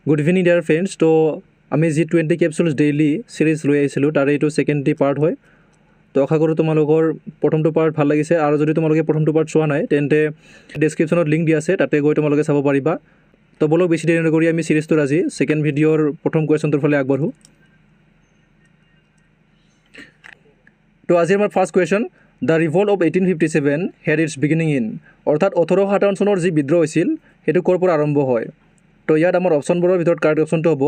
Good evening dear friends. তো আমি G20 কেপচুলছ daily series লৈ আহিছিলোঁ, তাৰে এইটো ছেকেণ্ডটি পাৰ্ট হয়। তো আশা কৰোঁ তোমালোকৰ প্ৰথমটো পাৰ্ট ভাল লাগিছে, আৰু যদি তোমালোকে প্ৰথমটো পাৰ্ট চোৱা নাই তেন্তে ডেছক্ৰিপশ্যনত লিংক দি আছে, তাতে গৈ তোমালোকে চাব পাৰিবা। তো বলক বেছি দেৰি নকৰি আমি চিৰিজটোৰ আজি ছেকেণ্ড ভিডিঅ'ৰ প্ৰথম কুৱেশ্যনটোৰ ফালে আগবাঢ়োঁ। তো আজি আমাৰ first question, the revolt of 1857 had its beginning in, অৰ্থাৎ 1857 চনৰ যি বিদ্ৰোহ হৈছিল সেইটো ক'ৰ পৰা আৰম্ভ হয়। তো ইয়াত আমাৰ অপশ্যনবোৰৰ ভিতৰত কাৰেক্ট অপশ্যনটো হ'ব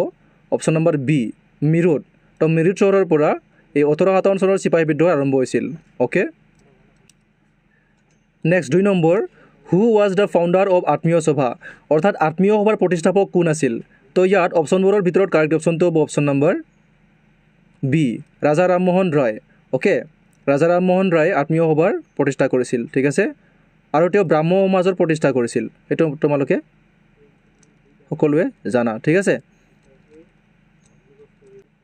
অপশ্যন নম্বৰ বি, মিৰুত। তো মিৰুত চহৰৰ পৰা এই 1857 চনৰ চিপাহী বিদ্ৰোহ আৰম্ভ হৈছিল। Okay, next 2 number, who was the founder of আত্মীয় সভা, অৰ্থাৎ আত্মীয় সভাৰ প্ৰতিষ্ঠাপক কোন আছিল। তো ইয়াত অপশ্যনবোৰৰ ভিতৰত কাৰেক্ট অপশ্যনটো হ'ব option number B, Raja Rammohan Roy. Okay, Raja Rammohan Roy আত্মীয় সভাৰ প্ৰতিষ্ঠা কৰিছিল, ঠিক আছে। আৰু তেওঁ ব্ৰাহ্ম সমাজৰ প্ৰতিষ্ঠা কৰিছিল, সেইটো তোমালোকে সকলোৱে জানা, ঠিক আছে।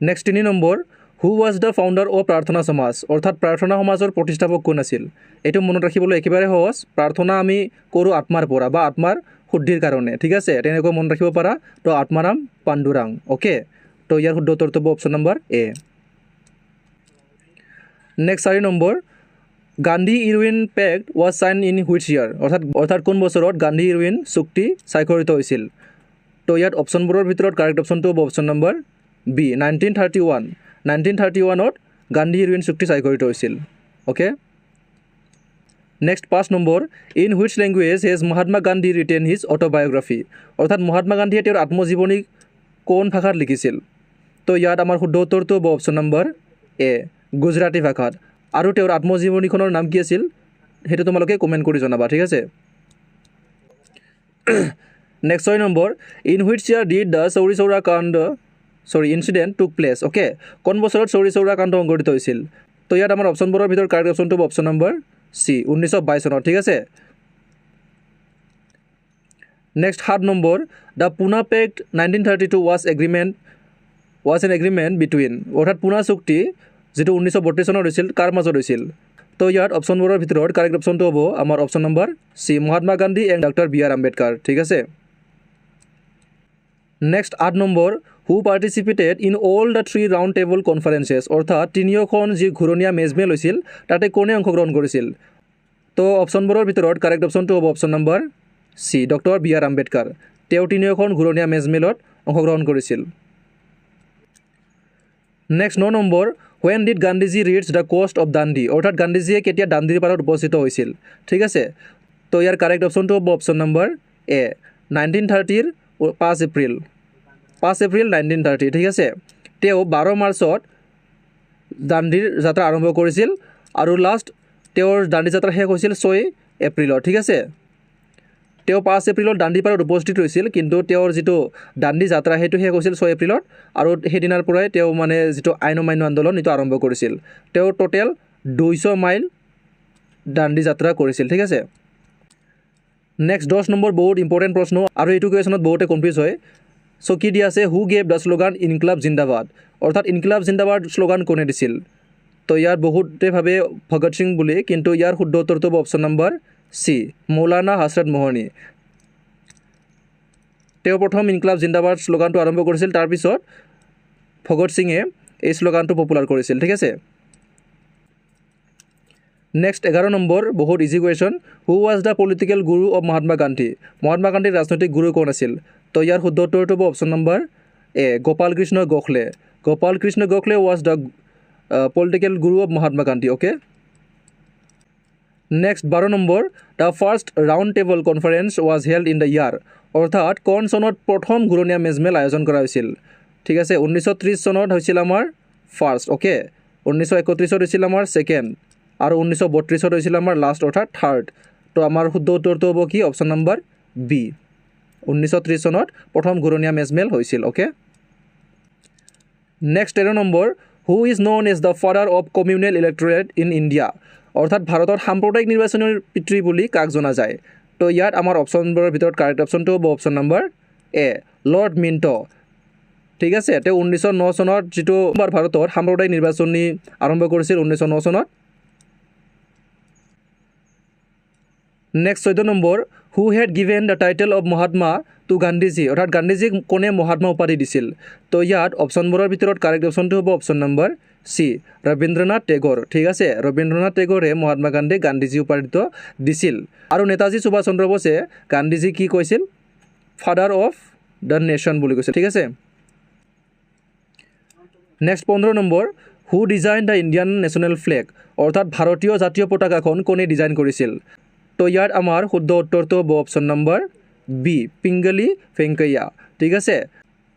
Next 3 number, who was the founder of প্ৰাৰ্থনা সমাজ, অৰ্থাৎ প্ৰাৰ্থনা সমাজৰ প্ৰতিষ্ঠাপক কোন আছিল। এইটো মনত ৰাখিবলৈ একেবাৰে সহজ, প্ৰাৰ্থনা আমি কৰোঁ আত্মাৰ পৰা বা আত্মাৰ শুদ্ধিৰ কাৰণে, ঠিক আছে, তেনেকৈ মনত ৰাখিব পাৰা। তো আত্মাৰাম পাণ্ডুৰাং। অ'কে, তো ইয়াৰ শুদ্ধ উত্তৰটো হ'ব option number A. Next 4 number, Gandhi Irwin pact was sign in which year, অৰ্থাৎ কোন বছৰত গান্ধী ইৰউইন চুক্তি স্বাক্ষৰিত হৈছিল। তো ইয়াত অপশ্যনবোৰৰ ভিতৰত কাৰেক্ট অপশ্যনটো হ'ব অপশ্যন নম্বৰ বি, 1931। 1931ত গান্ধী ইৰউইন চুক্তি স্বাক্ষৰিত হৈছিল। Okay, next 5 number, in which language has Mahatma Gandhi written his autobiography, অৰ্থাৎ মহাত্মা গান্ধীয়ে তেওঁৰ আত্মজীৱনী কোন ভাষাত লিখিছিল। তো ইয়াত আমাৰ শুদ্ধ উত্তৰটো হ'ব অপশ্যন নম্বৰ এ, গুজৰাটী ভাষাত। আৰু তেওঁৰ আত্মজীৱনীখনৰ নাম কি আছিল সেইটো তোমালোকে কমেণ্ট কৰি জনাবা, ঠিক আছে। Next 6 number, in which year did the Chauri Chaura kand incident টুক প্লেচ। অ'কে, কোন বছৰত চৌৰি চৌৰা কাণ্ড সংঘটিত হৈছিল। তো ইয়াত আমাৰ অপশ্যনবোৰৰ ভিতৰত কাৰেক্ট অপশ্যনটো হ'ব অপশ্যন নম্বৰ চি, 1922 চনত, ঠিক আছে। Next 7 number, the Poona pact 1932 was an agreement between, অৰ্থাৎ পুনা চুক্তি যিটো 1932 চনত হৈছিল কাৰ মাজত হৈছিল। তো ইয়াত অপশ্যনবোৰৰ ভিতৰত কাৰেক্ট অপশ্যনটো হ'ব আমাৰ option number C, Mahatma Gandhi and doctor B R. Ambedkar, ঠিক আছে। Next 8 number, who participated in all the 3 round table conferences, অৰ্থাৎ তিনিওখন যি ঘূৰণীয়া মেজমেল হৈছিল তাতে কোনে অংশগ্ৰহণ কৰিছিল। তো অপশ্যনবোৰৰ ভিতৰত কাৰেক্ট অপশ্যনটো হ'ব option number C, doctor B R. Ambedkar. তেওঁ তিনিওখন ঘূৰণীয়া মেজমেলত অংশগ্ৰহণ কৰিছিল। Next 9 number, when did Gandhiji rich the coast of Dandi, অৰ্থাৎ গান্ধীজীয়ে কেতিয়া দাণ্ডিৰ পাৰত উপস্থিত হৈছিল, ঠিক আছে। তো ইয়াৰ কাৰেক্ট অপশ্যনটো হ'ব অপশ্যন নম্বৰ এ, 1930 5 এপ্ৰিল 1930, ঠিক আছে। তেওঁ 12 মাৰ্চত দাণ্ডিৰ যাত্ৰা আৰম্ভ কৰিছিল আৰু লাষ্ট তেওঁৰ দাণ্ডি যাত্ৰা শেষ হৈছিল 6 এপ্ৰিলত, ঠিক আছে। তেওঁ 5 এপ্ৰিলত দাণ্ডি পাৰত উপস্থিত হৈছিল, কিন্তু তেওঁৰ যিটো দাণ্ডি যাত্ৰা সেইটো শেষ হৈছিল 6 এপ্ৰিলত, আৰু সেইদিনাৰ পৰাই তেওঁ মানে যিটো আইন অমান্য আন্দোলন সেইটো আৰম্ভ কৰিছিল। তেওঁ টোটেল 200 মাইল দাণ্ডি যাত্ৰা কৰিছিল, ঠিক আছে। নেক্সট 10 নম্বৰ, বহুত ইম্পৰ্টেণ্ট প্ৰশ্ন, আৰু এইটো কুৱেশ্যনত বহুতে কনফিউজ হয়। চ' কি দিয়া আছে, হু গেভ দ্য শ্লোগান ইনকিলাব জিন্দাবাদ, অৰ্থাৎ ইনকিলাব জিন্দাবাদ শ্লোগান কোনে দিছিল। তো ইয়াত বহুতে ভাবে ভগত সিং বুলি, কিন্তু ইয়াৰ শুদ্ধ উত্তৰটো হ'ব অপশ্যন নম্বৰ চি, মৌলানা হজৰত মোহনী। তেওঁ প্ৰথম ইনকিলাব জিন্দাবাদ শ্লোগানটো আৰম্ভ কৰিছিল, তাৰপিছত ভগত সিঙে এই শ্লোগানটো পপুলাৰ কৰিছিল, ঠিক আছে। নেক্সট 11 নম্বৰ, বহুত easy question, who was the political guru of Mahatma Gandhi, Mahatma গান্ধীৰ ৰাজনৈতিক গুৰু কোন আছিল। তো ইয়াৰ শুদ্ধ উত্তৰটো হ'ব option number A, Gopal Krishna Gokhale. Gopal Krishna Gokhale was the political guru of Mahatma Gandhi. Okay, next 12 number, the first round table conference was held in the year, অৰ্থাৎ কোন চনত প্ৰথম ঘূৰণীয়া মেজমেল আয়োজন কৰা হৈছিল, ঠিক আছে। 1930 চনত হৈছিল আমাৰ ফাৰ্ষ্ট, অ'কে, 1931ত হৈছিল আমাৰ ছেকেণ্ড, আৰু 1932ত হৈছিল আমাৰ লাষ্ট, অৰ্থাৎ থাৰ্ড। তো আমাৰ শুদ্ধ উত্তৰটো হ'ব কি, অপশ্যন নম্বৰ বি, 1930 চনত প্ৰথম ঘূৰণীয়া মেজমেল হৈছিল। Okay, next 13 number, who is known as the father of communal electorate in India, অৰ্থাৎ ভাৰতত সাম্প্ৰদায়িক নিৰ্বাচনৰ পিতৃ বুলি কাক জনা যায়। তো ইয়াত আমাৰ অপশ্যনবোৰৰ ভিতৰত কাৰেক্ট অপশ্যনটো হ'ব অপশ্যন নম্বৰ এ, লৰ্ড মিণ্ট, ঠিক আছে। তেওঁ 1909 চনত যিটো ভাৰতত সাম্প্ৰদায়িক নিৰ্বাচনী আৰম্ভ কৰিছিল 1909 চনত। Next 14 number who had given the title of Mahatma to Gandhiji অৰ্থাৎ গান্ধীজীক কোনে মহাত্মা উপাধি দিছিল তো ইয়াত অপশ্যনবোৰৰ ভিতৰত কাৰেক্ট অপশ্যনটো হ'ব অপশ্যন নম্বৰ চি ৰবীন্দ্ৰনাথ টেগৰ ঠিক আছে ৰবীন্দ্ৰনাথ টেগৰে মহাত্মা গান্ধীক গান্ধীজী উপাধিটো দিছিল আৰু নেতাজী সুভাষ চন্দ্ৰ বসে গান্ধীজী কি কৈছিল ফাদাৰ অফ দ্য নেশ্যন বুলি কৈছিল ঠিক আছে next 15 number who design the Indian national flag অৰ্থাৎ ভাৰতীয় জাতীয় পতাকাখন কোনে ডিজাইন কৰিছিল তো ইয়াত আমাৰ শুদ্ধ উত্তৰটো হ'ব option number B Pingali Venkaiah ঠিক আছে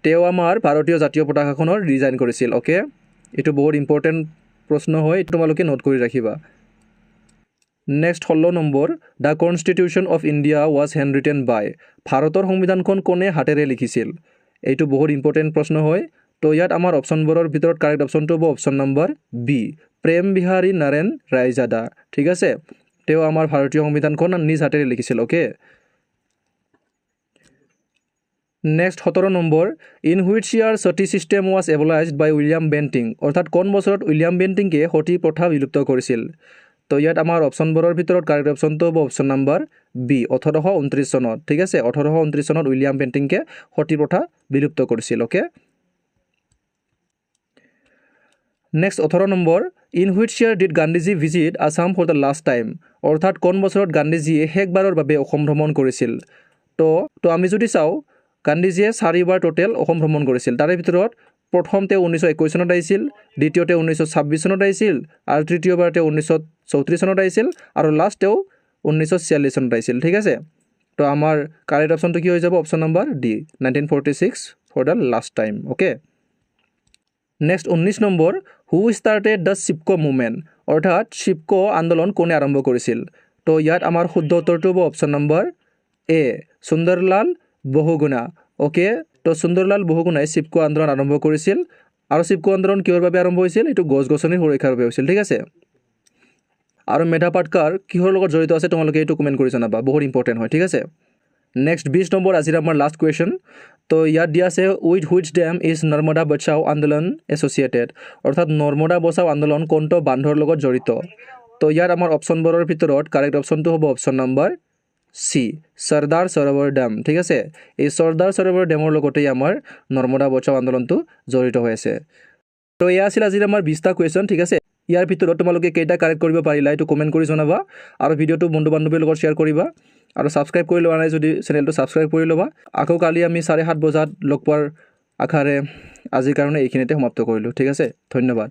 তেওঁ আমাৰ ভাৰতীয় জাতীয় পতাকাখনৰ ডিজাইন কৰিছিল ওকে এইটো বহুত ইম্পৰ্টেণ্ট প্ৰশ্ন হয় এইটো তোমালোকে নোট কৰি ৰাখিবা next 16 number the constitution of India was handwritten by ভাৰতৰ সংবিধানখন কোনে হাতেৰে লিখিছিল এইটো বহুত ইম্পৰ্টেণ্ট প্ৰশ্ন হয় তো ইয়াত আমাৰ অপশ্যনবোৰৰ ভিতৰত কাৰেক্ট অপশ্যনটো হ'ব অপশ্যন নম্বৰ বি প্ৰেম বিহাৰী নাৰেন ৰায়জাদা ঠিক আছে তেওঁ আমাৰ ভাৰতীয় সংবিধানখন নিজ হাতেৰে লিখিছিল okay next 17 number in which year sati system was abolished by William Bentinck অৰ্থাৎ কোন বছৰত উইলিয়াম বেণ্টিংকে সতী প্ৰথা বিলুপ্ত কৰিছিল তো ইয়াত আমাৰ অপশ্যনবোৰৰ ভিতৰত কাৰেক্ট অপশ্যনটো হ'ব অপশ্যন নম্বৰ বি 1829 চনত ঠিক আছে 1829 চনত উইলিয়াম বেণ্টিংকে সতী প্ৰথা বিলুপ্ত কৰিছিল okay next 18 number in which year did Gandhiji visit Assam for the last time অৰ্থাৎ কোন বছৰত গান্ধীজীয়ে শেষবাৰৰ বাবে অসম ভ্ৰমণ কৰিছিল তো আমি যদি চাওঁ গান্ধীজীয়ে 4বাৰ টোটেল অসম ভ্ৰমণ কৰিছিল তাৰে ভিতৰত প্ৰথম তেওঁ 1921 চনত আহিছিল দ্বিতীয়তে 1926 চনত আহিছিল আৰু তৃতীয়বাৰ তেওঁ 1934 চনত আহিছিল আৰু লাষ্ট তেওঁ 1946 চনত আহিছিল ঠিক আছে তো আমাৰ কাৰেক্ট অপশ্যনটো কি হৈ যাব option number D 1946 for the last time okay next 19 number who started the Chipko movement অৰ্থাৎ চিপকো আন্দোলন কোনে আৰম্ভ কৰিছিল তো ইয়াত আমাৰ শুদ্ধ উত্তৰটো হ'ব অপশ্যন নম্বৰ এ সুন্দৰলাল বহুগুণা ওকে তো সুন্দৰলাল বহুগুণাই চিপকো আন্দোলন আৰম্ভ কৰিছিল আৰু চিপকো আন্দোলন কিহৰ বাবে আৰম্ভ হৈছিল এইটো গছ গছনিৰ সুৰক্ষাৰ বাবে হৈছিল ঠিক আছে আৰু মেধা পাটকাৰ কিহৰ লগত জড়িত আছে তোমালোকে এইটো কমেণ্ট কৰি জনাবা বহুত ইম্পৰ্টেণ্ট হয় ঠিক আছে নেক্সট 20 নম্বৰ আজিৰ আমাৰ লাষ্ট কুৱেশ্যন তো ইয়াত দিয়া আছে with which dam is Narmada Bachao Andolan associated অৰ্থাৎ নৰ্মদা বচাও আন্দোলন কোনটো বান্ধৰ লগত জড়িত তো ইয়াত আমাৰ অপশ্যনবোৰৰ ভিতৰত কাৰেক্ট অপশ্যনটো হ'ব option number C Sardar Sarovar dam ঠিক আছে এই চৰ্দাৰ সৰোবৰ ডেমৰ লগতেই আমাৰ নৰ্মদা বচাও আন্দোলনটো জড়িত হৈ আছে তো এয়া আছিল আজিৰ আমাৰ 20টা কুৱেশ্যন ঠিক আছে ইয়াৰ ভিতৰত তোমালোকে কেইটা কাৰেক্ট কৰিব পাৰিলা এইটো কমেণ্ট কৰি জনাবা আৰু ভিডিঅ'টো বন্ধু বান্ধৱীৰ লগত শ্বেয়াৰ কৰিবা আৰু ছাবস্ক্ৰাইব কৰি লোৱা নাই যদি চেনেলটো ছাবস্ক্ৰাইব কৰি ল'বা আকৌ কালি আমি 7:30 বজাত লগ পোৱাৰ আশাৰে আজিৰ কাৰণে এইখিনিতে সমাপ্ত কৰিলোঁ ঠিক আছে ধন্যবাদ